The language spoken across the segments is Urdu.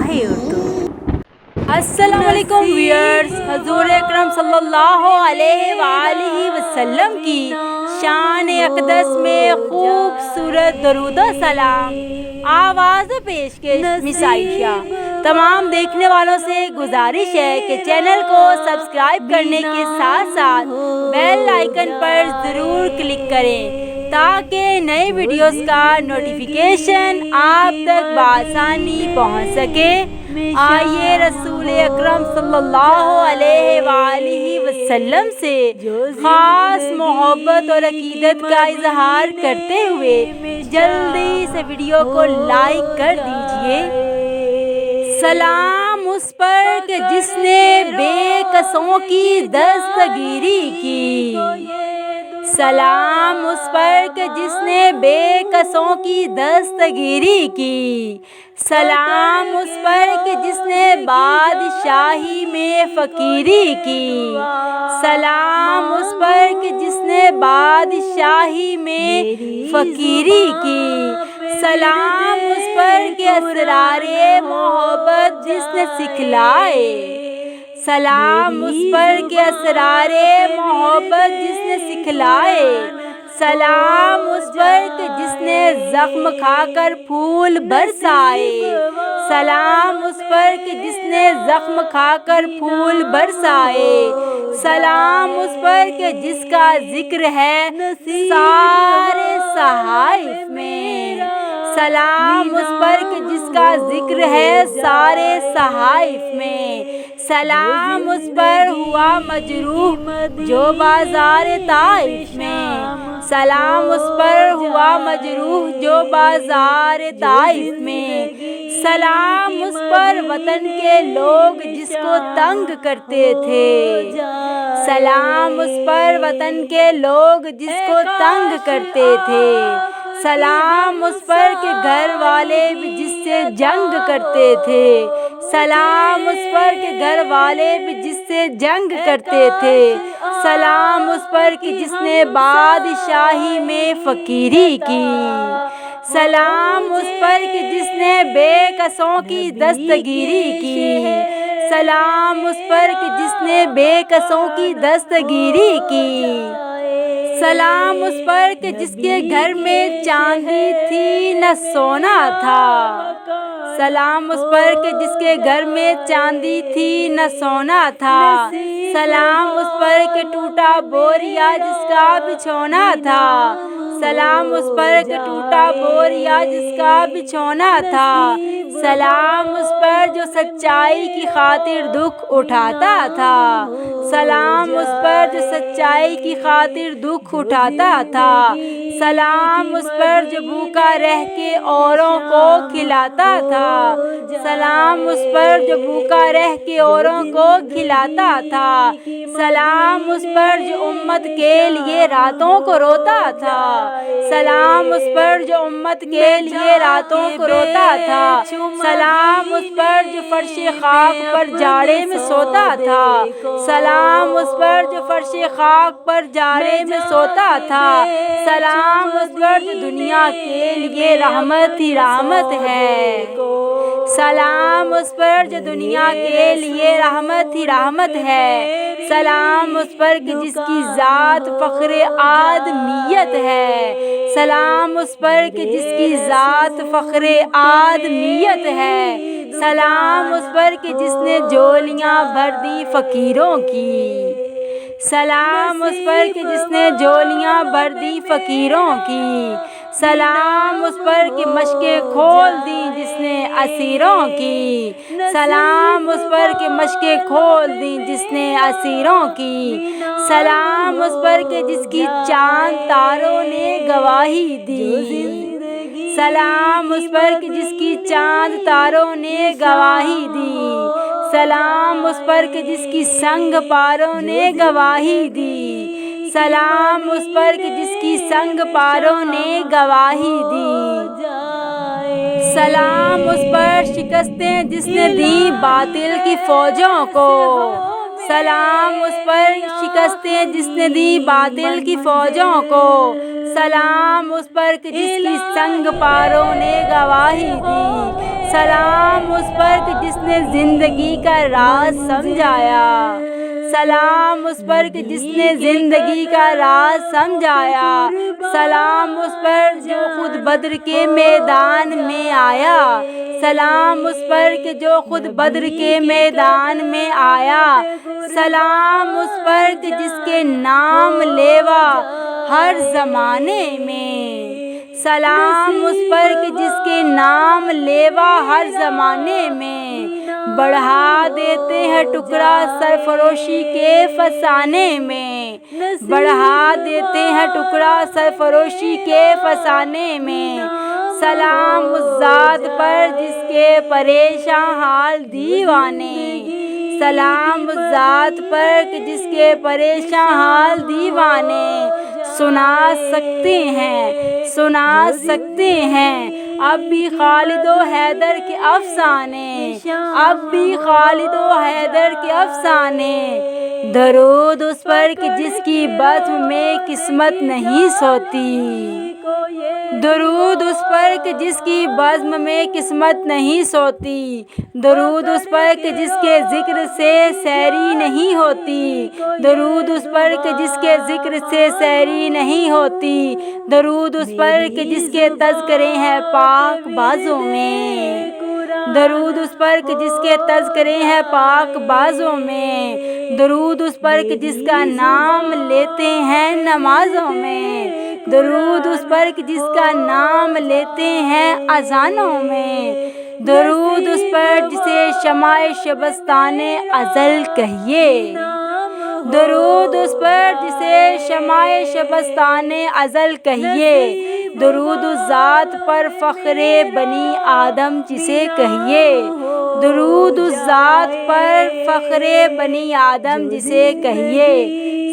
ماہی اردو۔ السلام علیکم ویئرز، حضور اکرم صلی اللہ علیہ وآلہ وسلم کی شان اقدس میں خوبصورت درود و سلام، آواز و پیشکش مس عائشہ۔ تمام دیکھنے والوں سے گزارش ہے کہ چینل کو سبسکرائب کرنے کے ساتھ ساتھ بیل آئیکن پر ضرور کلک کریں تاکہ نئے ویڈیوز کا نوٹیفیکیشن آپ تک بآسانی پہنچ سکے۔ آئیے رسول اکرم صلی اللہ علیہ وآلہ وسلم سے خاص محبت اور عقیدت کا اظہار کرتے ہوئے جلدی سے ویڈیو کو لائک کر دیجئے۔ سلام اس پر کہ جس نے بے کسوں کی دستگیری کی، سلام اس پر کہ جس نے بے کسوں کی دستگیری کی، سلام اس پر کہ جس نے بادشاہی میں فقیری کی، سلام اس پر کہ جس نے بادشاہی میں فقیری کی، سلام اس پر کہ اسرار محبت جس نے سکھلائے، سلام اس پر کہ اسرار محبت جس نے سکھلائے، سلام اس پر کہ جس نے زخم کھا کر پھول برسائے، سلام اس پر کہ جس نے زخم کھا کر پھول برسائے، سلام اس پر کہ جس کا ذکر ہے سارے صحائف میں، سلام اس پر کہ جس کا ذکر ہے سارے صحائف میں، سلام اس پر ہوا مجروح جو بازار طائف میں، سلام اس پر ہوا مجروح جو بازار طائف میں، سلام اس پر وطن کے لوگ جس کو تنگ کرتے تھے، سلام اس پر وطن کے لوگ جس کو تنگ کرتے تھے، سلام اس پر کہ گھر والے بھی جس سے جنگ کرتے تھے، سلام اس پر کہ گھر والے بھی جس سے جنگ کرتے تھے، سلام اس پر کہ جس نے بادشاہی میں فقیری کی، سلام اس پر کہ جس نے بے کسوں کی دستگیری کی، سلام اس پر کہ جس نے بے کسوں کی دستگیری کی، سلام اس پر کہ جس کے گھر میں چاندی تھی نہ سونا تھا، سلام اس پر کہ جس کے گھر میں چاندی تھی نہ سونا تھا، سلام اس پر کہ ٹوٹا بوریا جس کا بچھونا تھا، سلام اس پر کہ ٹوٹا بوریا جس کا بچھونا تھا، سلام اس پر جو سچائی کی خاطر دکھ اٹھاتا تھا، سلام اس پر جو سچائی کی خاطر دکھ اٹھاتا تھا، سلام اس پر جو بھوکا رہ کے اوروں کو کھلاتا تھا، سلام اس پر جو بھوکا رہ کے اوروں کو کھلاتا تھا، سلام اس پر جو امت کے لیے راتوں کو روتا تھا، سلام اس پر جو امت کے لیے راتوں کو روتا تھا، سلام اس پر جو فرش خاک پر جاڑے میں سوتا تھا، سلام اس پر جو فرش خاک پر جاڑے میں سوتا تھا، سلام اس پر جو دنیا کے لیے رحمت ہی رحمت ہے، سلام اس پر جو دنیا کے لیے رحمت ہی رحمت ہے، سلام اس پر کہ جس کی ذات فخر آدمیت ہے، سلام اس پر کہ جس کی ذات فخر آدمیت ہے، سلام اس پر کہ جس نے جولیاں بھر دی فقیروں کی، سلام اس پر کہ جس نے جولیاں بھر دی فقیروں کی، سلام اس پر کہ مشکیں کھول دی جس نے اسیروں کی، سلام اس پر کہ مشکیں کھول دی جس نے اسیروں کی، سلام اس پر کہ جس کی چاند تاروں نے گواہی دی، سلام اس پر کہ جس کی چاند تاروں نے گواہی دی، سلام اس پر کہ جس کی سنگ پاروں نے گواہی دی، سلام اس پر کہ جس کی سنگ پاروں نے گواہی دی، سلام اس پر شکستیں جس نے دی باطل کی فوجوں کو، سلام اس پر شکستیں جس نے دی باطل کی فوجوں کو، سلام اس پر کہ جس کی سنگ پاروں نے گواہی دی، سلام اس پر کہ جس نے زندگی کا راز سمجھایا، سلام اس پر کہ جس نے زندگی کا راز سمجھایا، سلام اس پر جو خود بدر کے میدان میں آیا، سلام اس پر کہ جو خود بدر کے میدان میں آیا، سلام اس پر کہ جس کے نام لیوا ہر زمانے میں، سلام اس پر کہ جس کے نام لیوا ہر زمانے میں، بڑھا دیتے ہیں ٹکڑا سرفروشی کے فسانے میں، بڑھا دیتے ہیں ٹکڑا سرفروشی کے فسانے میں، سلام اس ذات پر جس کے پریشان حال دیوانے، سلام اس ذات پر کہ جس کے پریشان حال دیوانے سنا سکتے ہیں، سنا سکتے ہیں اب بھی خالد و حیدر کے افسانے، اب بھی خالد و حیدر کے افسانے، درود اس پر کہ جس کی بزم میں قسمت نہیں سوتی، درود اس پر کہ جس کی بزم میں قسمت نہیں سوتی، درود اس پر کہ جس کے ذکر سے سیری نہیں ہوتی، درود اس پر کہ جس کے ذکر سے سیری نہیں ہوتی، درود اس پر کہ جس کے تذکرے ہیں پاک بازوں میں، درود اس پر کہ جس کے تذکرے ہیں پاک بازوں میں، درود اس پر کہ جس کا نام لیتے ہیں نمازوں میں، درود اس پر کہ جس کا نام لیتے ہیں اذانوں میں، درود اس پر جسے شمع شبستان ازل کہیے، درود اس پر جسے شمع شبستان ازل کہیے، درود اس ذات پر فخر بنی آدم جسے کہیے، درود اس ذات پر فخر بنی آدم جسے کہیے،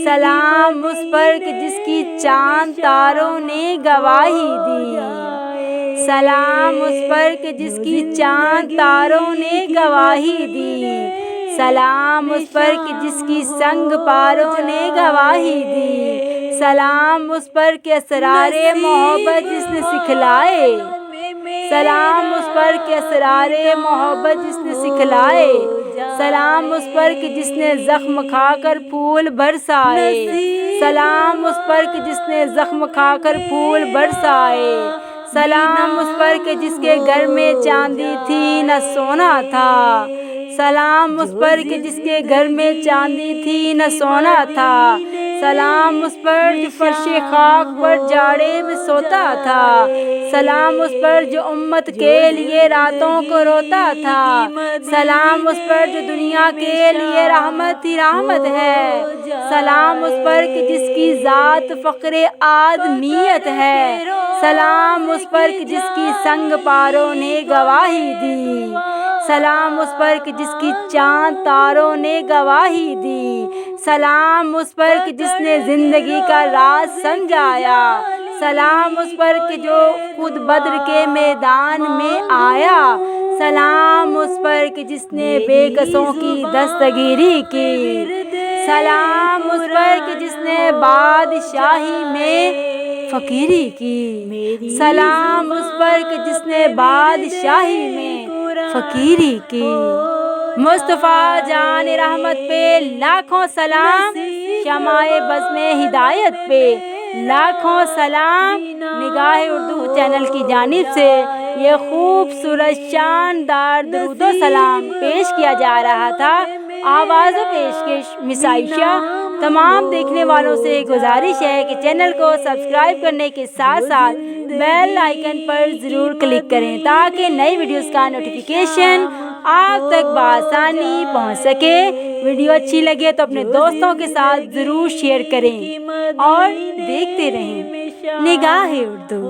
سلام اس پر کہ جس کی چاند تاروں نے گواہی دی، سلام اس پر کہ جس کی چاند تاروں نے گواہی دی، سلام اس پر کہ جس کی سنگ پاروں نے گواہی دی، سلام اس پر کہ اسرار محبت جس نے سکھلائے، سلام اس پر کہ اسرار محبت جس نے سکھلائے، سلام اس پر کہ جس نے زخم کھا کر پھول برسائے، سلام اس پر کہ جس نے زخم کھا کر پھول برسائے، سلام اس پر کہ جس کے گھر میں چاندی تھی نہ سونا تھا، سلام اس پر کہ جس کے گھر میں چاندی تھی نہ سونا تھا، سلام اس پر جو فرش خاک پر جاڑے میں سوتا تھا، سلام اس پر جو امت کے لیے راتوں کو روتا تھا، سلام اس پر جو دنیا کے لیے رحمت ہی رحمت ہے، سلام اس پر کہ جس کی ذات فخر آدمیت ہے، سلام اس پر کہ جس کی سنگ پاروں نے گواہی دی، سلام اس پر کہ جس کی چاند تاروں نے گواہی دی، سلام اس پر کہ جس نے زندگی کا راز سمجھایا، سلام اس پر کہ جو خود بدر کے میدان میں آیا، سلام اس پر کہ جس نے بے کسوں کی دستگیری کی، سلام اس پر کہ جس نے بادشاہی میں فقیری کی، سلام اس پر کہ جس نے بادشاہی میں فقیری کی، مصطفیٰ جان رحمت پہ لاکھوں سلام، شمع بزم ہدایت پہ لاکھوں سلام، نگاہ اردو چینل کی جانب سے یہ خوبصورت شاندار درود و سلام پیش کیا جا رہا تھا۔ آواز و پیشکش مسائشہ۔ تمام دیکھنے والوں سے گزارش ہے کہ چینل کو سبسکرائب کرنے کے ساتھ ساتھ بیل آئیکن پر ضرور کلک کریں تاکہ نئی ویڈیوز کا نوٹیفیکیشن آپ تک بآسانی پہنچ سکے۔ ویڈیو اچھی لگے تو اپنے دوستوں کے ساتھ ضرور شیئر کریں اور دیکھتے رہیں نگاہ اردو۔